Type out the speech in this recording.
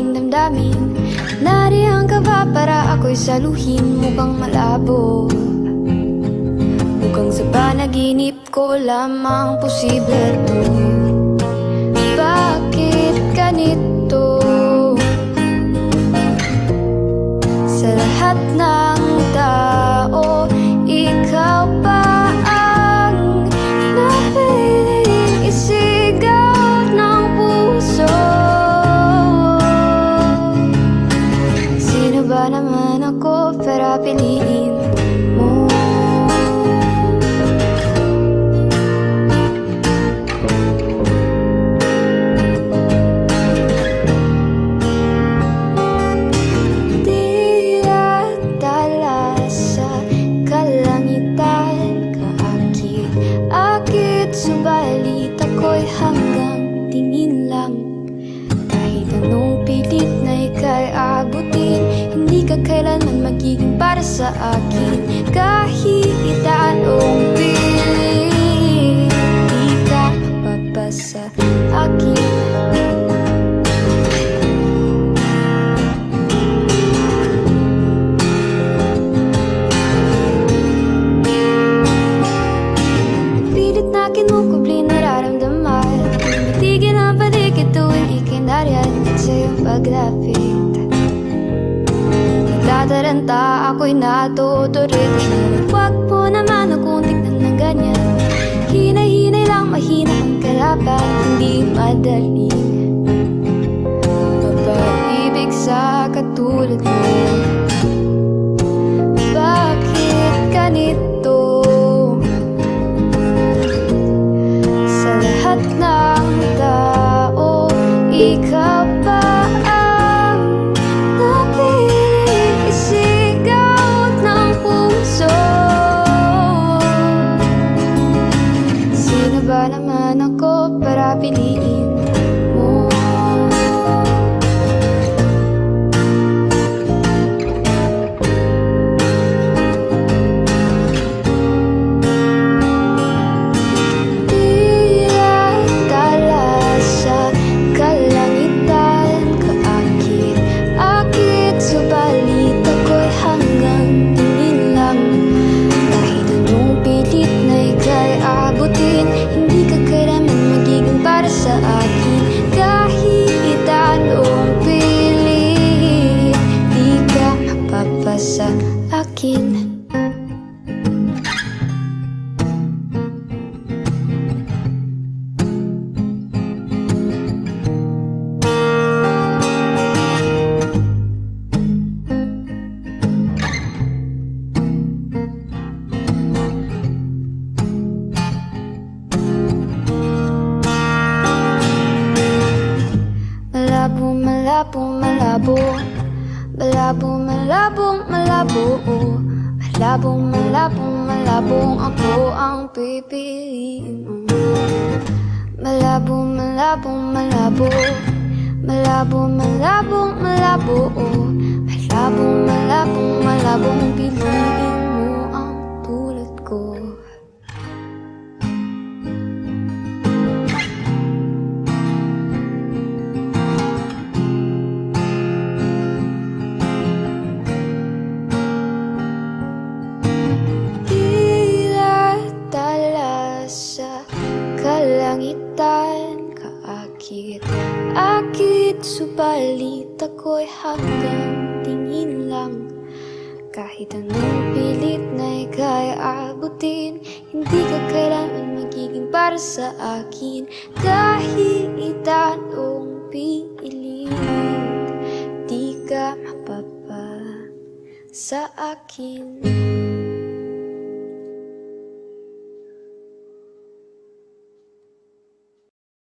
aking damdamin. Nariyan ka ba para ako'y saluhin? Mukhang malabo, mukhang sa panaginip ko lamang posible to. Bakit ganito? Sa lahat ng tao, ikaw pa ang napiling isigaw ng puso. Sino ba naman ako para piliin mo? Subalit ako'y hanggang tingin lang. Kahit anong pilit na ika'y abutin, hindi ka kailanman magiging para sa akin. Kahit anong pilit, di ka mapapasa akin. Kinukubli nararamdaman, matigil ang paligid tuwing ika'y nariyan at sa iyong paglapit. Nagtataranta, ako'y natuturik. Huwag mo naman akong tignan ng ganyan. Hinay-hinay lang, mahina ang kalaban, hindi madali mapaibig sa katulad mo. Bakit ganito? Ikaw pa ang napiling isigaw ng puso. Sino ba naman ako para piliin mo? Sa akin. Malabo, malabo, malabo. Malabong, malabong, malabo. Malabong, malabong, malabong ako ang pipiliin mo. Malabong, malabong, malabo. Malabong, malabong, malabo. Malabong, malabong, malabong piliin mo ang tulad ko. Kalangitan, kaakit, subalit ako'y hanggang tingin lang. Kahit anong pilit na ika'y abutin, hindi ka kailanman magiging para sa akin. Kahit anong pilit, di ka mapapa sa akin.